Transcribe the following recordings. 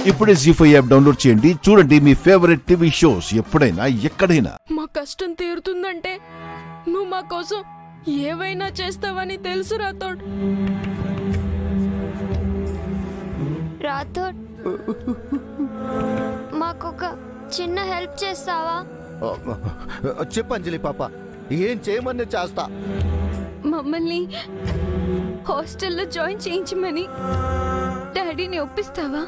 ఇప్పుడే జీ5 app download చేయండి. చూడండి మీ ఫేవరెట్ టీవీ షోస్ ఎప్పుడైనా ఎక్కడైనా. మా కష్టం తీరుతుందంటే నువ్వు మా కోసం ఏవైనా చేస్తావని తెలుసు రాథోడ్. రాథోడ్, మాకొక చిన్న హెల్ప్ చేస్తావా? చెప్పు అంజలి పాప, ఏం చేయమని చేస్తా. మమ్మల్ని హాస్టల్లో జాయిన్ చేయించమని డాడీని ఒప్పిస్తావా?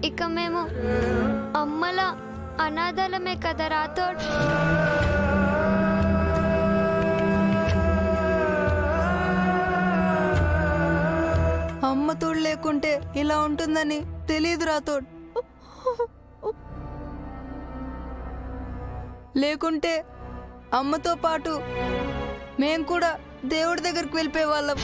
ఇక మేము అమ్మల అనాథలమే కదా రాథోడ్. అమ్మ తోడు లేకుంటే ఇలా ఉంటుందని తెలియదు రాథోడ్. లేకుంటే అమ్మతో పాటు మేం కూడా దేవుడి దగ్గరికి వెళ్ళిపోయే వాళ్ళం.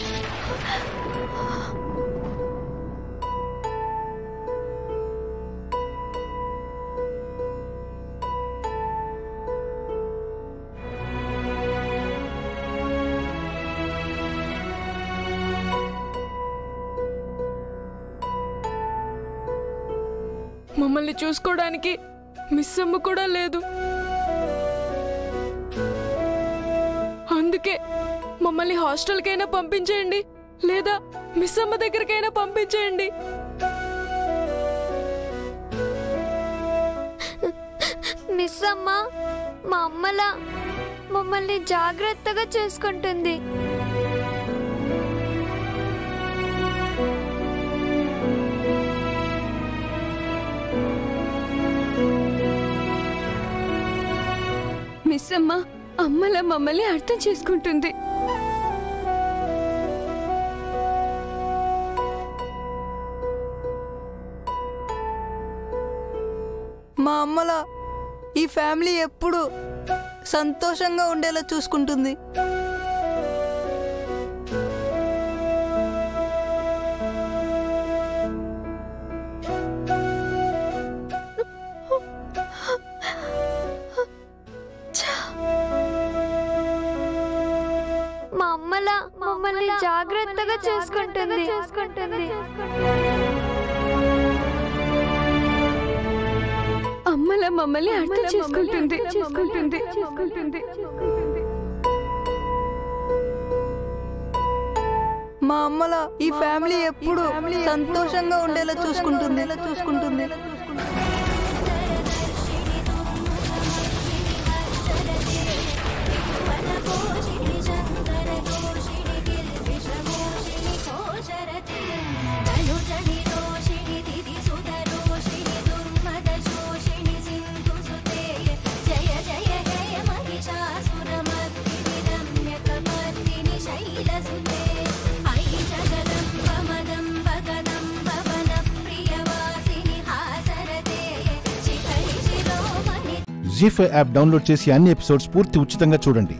మమ్మల్ని చూసుకోవడానికి మిస్ అమ్మ కూడా లేదు. అందుకే మమ్మల్ని హాస్టల్కైనా పంపించేయండి, లేదా మిస్ అమ్మ దగ్గరికైనా పంపించేయండి. మిస్ అమ్మ మా అమ్మలా మమ్మల్ని జాగ్రత్తగా చూసుకుంటుంది. మిస్ అమ్మ అమ్మలా మమ్మల్ని అర్థం చేసుకుంటుంది. మా అమ్మలా ఈ ఫ్యామిలీ ఎప్పుడు సంతోషంగా ఉండేలా చూసుకుంటుంది. మా అమ్మలా మమ్మల్ని జాగ్రత్తగా చూసుకుంటుంది. అమ్మలా మమ్మల్ని అర్థం చేసుకుంటుంది. మా అమ్మలా ఈ ఫ్యామిలీ ఎప్పుడు సంతోషంగా ఉండేలా చూసుకుంటుంది. జీ5 యాప్ డౌన్లోడ్ చేసి అన్ని ఎపిసోడ్స్ పూర్తి ఉచితంగా చూడండి.